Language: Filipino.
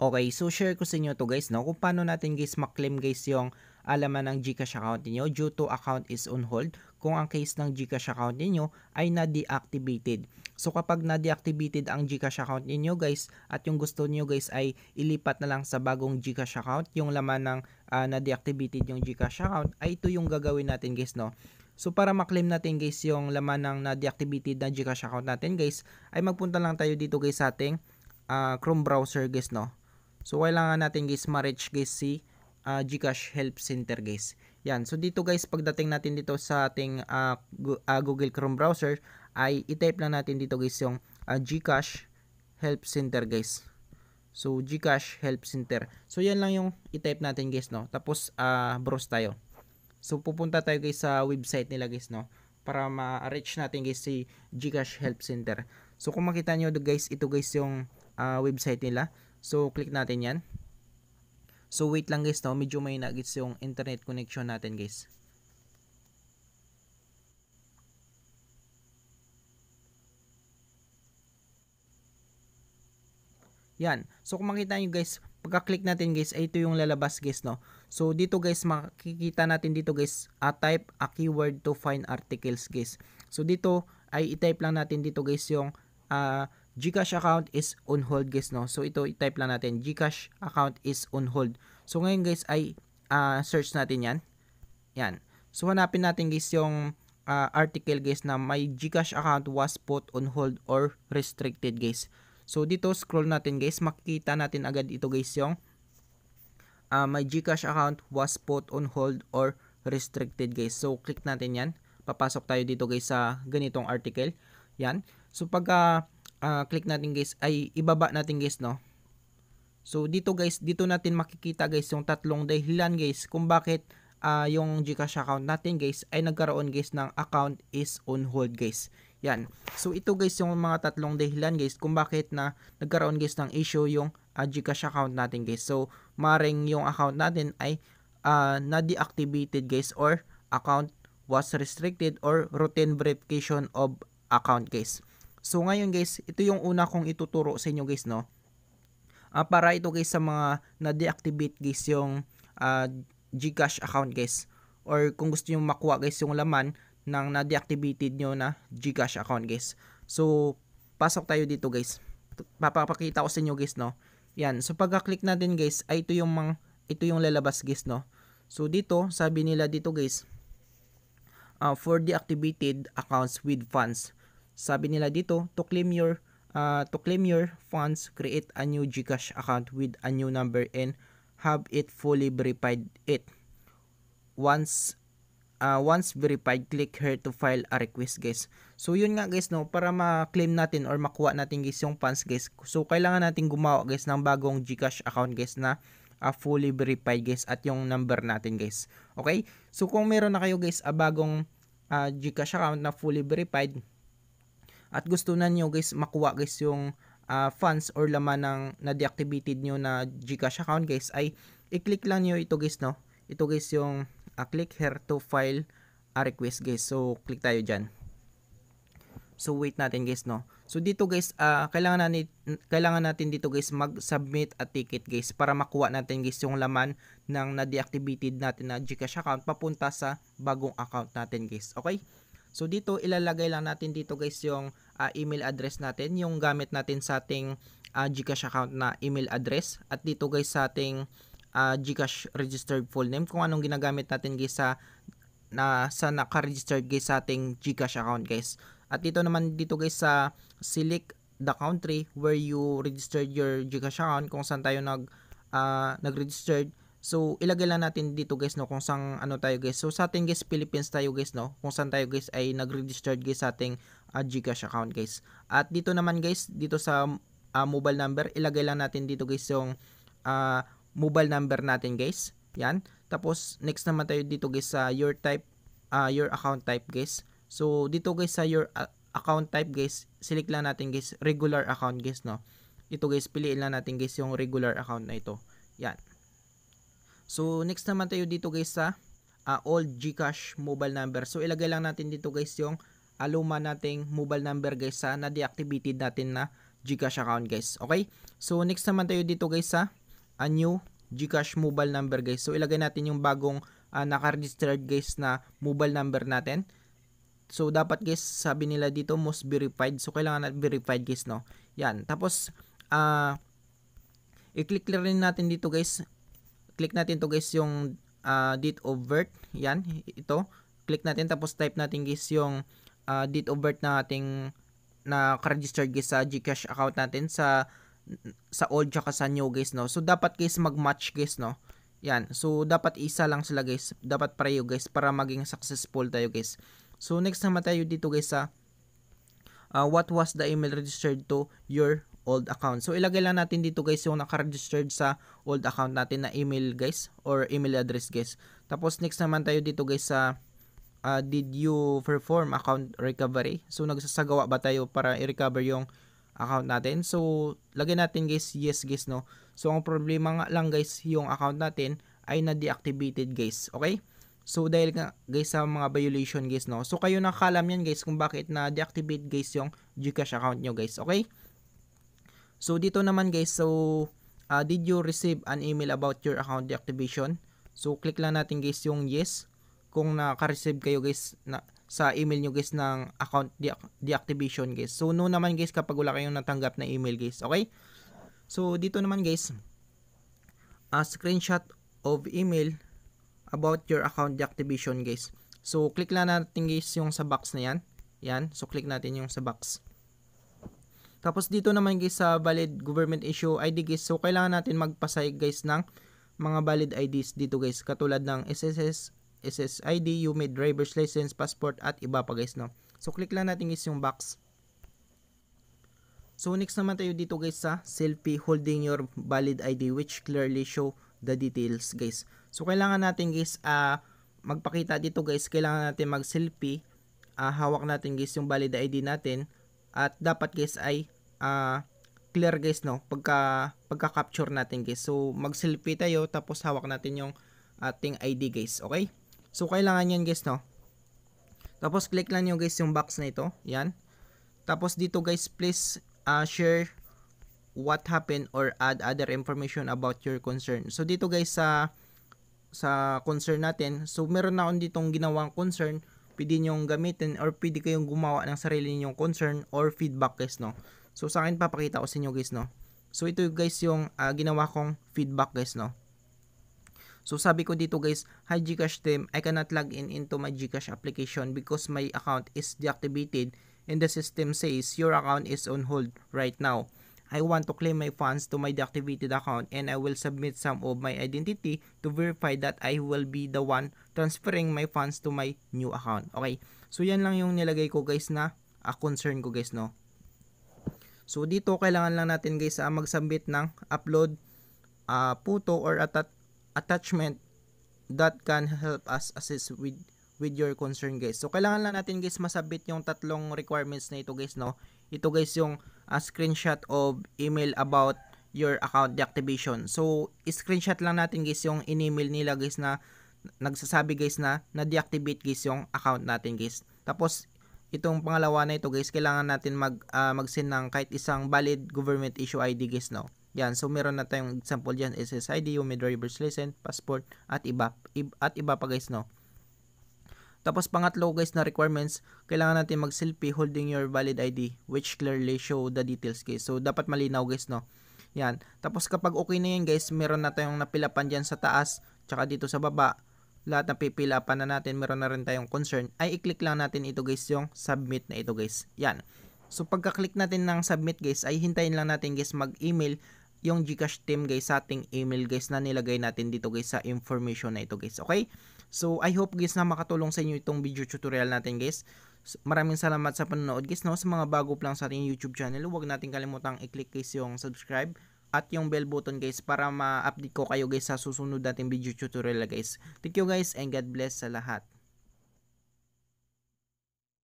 Okay, so share ko sa inyo 'to guys 'no, kung paano natin guys ma-claim guys yung laman ng GCash account ninyo due to account is on hold kung ang case ng GCash account ninyo ay na-deactivated. So kapag na-deactivated ang GCash account ninyo guys at yung gusto niyo guys ay ilipat na lang sa bagong GCash account yung laman ng na-deactivated yung GCash account, ay ito yung gagawin natin guys 'no. So para ma-claim natin guys yung laman ng na-deactivated na GCash account natin guys, ay magpunta lang tayo dito guys sa ating Chrome browser guys 'no. So kailangan natin guys ma-reach guys si GCash Help Center guys. Yan. So dito guys pagdating natin dito sa ating Google Chrome browser ay i-type lang natin dito guys yung GCash Help Center guys. So GCash Help Center. So yan lang yung i-type natin guys no. Tapos browse tayo. So pupunta tayo guys sa website nila guys no para ma-reach natin guys si GCash Help Center. So kung makita nyo guys, ito guys yung website nila. So click natin yan. So wait lang guys no, medyo may nagits yung internet connection natin guys. Yan. So kung makita nyo guys, pagka-click natin guys, ay ito yung lalabas guys no. So dito guys, makikita natin dito guys, type a keyword to find articles guys. So dito ay i-type lang natin dito guys yung GCash account is on hold guys no. So ito i-type lang natin, GCash account is on hold. So ngayon guys ay search natin yan. Yan. So hanapin natin guys yung article guys na my GCash account was put on hold or restricted guys. So dito scroll natin guys, makikita natin agad ito guys yung my GCash account was put on hold or restricted guys. So click natin yan. Papasok tayo dito guys sa ganitong article. Yan. So pagka click natin guys ay ibaba natin guys no. So dito guys, dito natin makikita guys yung tatlong dahilan guys kung bakit yung GCash account natin guys ay nagkaroon guys ng account is on hold guys. Yan. So ito guys yung mga tatlong dahilan guys kung bakit na nagkaroon guys ng issue yung GCash account natin guys. So maring yung account natin ay na-deactivated guys or account was restricted or routine verification of account guys. So ngayon guys, ito yung una kong ituturo sa inyo guys no. Para ito guys sa mga na-deactivate guys yung GCash account guys. Or kung gusto niyo makuha guys yung laman ng na-deactivated nyo na GCash account guys. So pasok tayo dito guys. Papapakita ko sa inyo guys no. Yan. So pagka-click natin guys, ay ito yung lalabas guys no. So dito, sabi nila dito guys, for deactivated accounts with funds. Sabi nila dito, to claim your funds, create a new GCash account with a new number and have it fully verified it. Once verified, click here to file a request guys. So yun nga guys no, para ma-claim natin or makuha natin guys yung funds guys. So kailangan natin gumawa guys ng bagong GCash account guys na fully verified guys at yung number natin guys. Okay? So kung meron na kayo guys bagong GCash account na fully verified at gusto na nyo guys makuha guys yung funds or laman ng na-deactivated nyo na GCash account guys, ay i-click lang nyo ito guys no. Ito guys yung click here to file a request guys. So click tayo dyan. So wait natin guys no. So dito guys kailangan natin dito guys mag-submit a ticket guys para makuha natin guys yung laman ng na-deactivated natin na GCash account papunta sa bagong account natin guys. Okay? So dito ilalagay lang natin dito guys yung email address natin, yung gamit natin sa ating GCash account na email address, at dito guys sa ating GCash registered full name kung anong ginagamit natin guys sa naka-registered guys sa ating GCash account guys. At dito naman dito guys sa select the country where you registered your GCash account, kung saan tayo nag-registered. So ilagay lang natin dito guys no kung saan tayo guys. So sa ating guys Philippines tayo guys no, kung saan tayo guys ay nag-registered guys sa ating GCash account guys. At dito naman guys, dito sa mobile number, ilagay lang natin dito guys yung mobile number natin guys. Yan. Tapos next naman tayo dito guys sa your account type guys. So dito guys sa your account type guys, select lang natin guys regular account guys no. Ito guys, piliin lang natin guys yung regular account na ito. Yan. So next naman tayo dito guys sa old GCash mobile number. So ilagay lang natin dito guys yung luma nating mobile number guys sa na-deactivated natin na GCash account guys. Okay? So next naman tayo dito guys sa a new GCash mobile number guys. So ilagay natin yung bagong naka-registered guys na mobile number natin. So dapat guys, sabi nila dito must verified. So kailangan natin verified guys, no. Yan. Tapos i-click rin natin dito guys. Click natin to guys yung date of birth. Yan, ito. Click natin tapos type natin guys yung date of birth na ating naka-registered guys sa GCash account natin sa old tsaka sa new guys, no. So dapat guys mag-match guys, no. Yan. So dapat isa lang sila guys. Dapat pareho guys para maging successful tayo guys. So next naman tayo dito guys sa what was the email registered to your old account. So ilagay lang natin dito guys yung naka-registered sa old account natin na email guys or email address guys. Tapos next naman tayo dito guys sa did you perform account recovery? So nagsasagawa ba tayo para i-recover yung account natin? So lagay natin guys yes guys, no. So ang problema nga lang guys, yung account natin ay na-deactivated guys. Okay? So dahil nga guys sa mga violation guys, no. So kayo nakakalam yan guys kung bakit na-deactivate guys yung GCash account nyo guys. Okay? So dito naman guys, so did you receive an email about your account deactivation? So click lang natin guys yung yes kung naka-receive kayo guys sa email nyo guys ng account deactivation guys. So no naman guys kapag wala kayong natanggap na email guys. Okay? So dito naman guys, a screenshot of email about your account deactivation guys. So click lang natin guys yung sa box na yan. Yan. So click natin yung sa box. Tapos dito naman guys sa valid government issue ID guys. So kailangan natin magpasay guys ng mga valid IDs dito guys. Katulad ng SSS, SSID, UMID, driver's license, passport at iba pa guys, no. So click lang natin guys yung box. So next naman tayo dito guys sa selfie holding your valid ID which clearly show the details guys. So kailangan natin guys magpakita dito guys, kailangan natin mag-selfie, hawak natin guys yung valid ID natin at dapat guys ay clear guys, no, pagka-capture natin guys. So mag-selfie tayo tapos hawak natin yung ating ID guys, okay? So kailangan yan guys, no. Tapos click lang nyo guys yung box na ito, yan. Tapos dito guys, please share what happened or add other information about your concern. So dito guys sa concern natin, so meron na akong ditong ginawang concern, pwede nyong gamitin or pwede kayong gumawa ng sarili nyong concern or feedback guys, no. So sa akin papakita ko sa inyo guys, no. So ito guys yung ginawa kong feedback guys, no. So sabi ko dito guys, hi GCash team, I cannot log in into my GCash application because my account is deactivated and the system says your account is on hold right now. I want to claim my funds to my deactivated account and I will submit some of my identity to verify that I will be the one transferring my funds to my new account. Okay, so yan lang yung nilagay ko guys na concern ko guys, no. So dito kailangan lang natin guys mag-submit ng upload photo or attachment that can help us assist with your concern guys. So kailangan lang natin guys masubmit yung tatlong requirements na ito guys, no. Ito guys yung screenshot of email about your account deactivation. So screenshot lang natin guys yung in-email nila guys na nagsasabi guys na na-deactivate guys yung account natin guys. Tapos itong pangalawa na ito guys, kailangan natin mag-send ng kahit isang valid government issue ID guys, no. Yan, so meron na tayong example diyan, SSID, UMID, driver's license, passport at iba pa guys, no. Tapos pangatlo guys na requirements, kailangan natin mag-selfie holding your valid ID which clearly show the details guys. So dapat malinaw guys, no. Yan. Tapos kapag okay na yan guys, meron na tayong napilapan dyan sa taas, tsaka dito sa baba, lahat na pipilapan na natin, meron na rin tayong concern, ay i-click lang natin ito guys yung submit na ito guys. Yan. So pagka-click natin ng submit guys, ay hintayin lang natin guys mag-email yung GCash team guys sa ating email guys na nilagay natin dito guys sa information na ito guys. Okay? So I hope guys na makatulong sa inyo itong video tutorial natin guys. Maraming salamat sa panonood guys, no. Sa mga bago pa lang sa ating YouTube channel, huwag natin kalimutang i-click guys yung subscribe at yung bell button guys para ma-update ko kayo guys sa susunod nating video tutorial guys. Thank you guys and God bless sa lahat.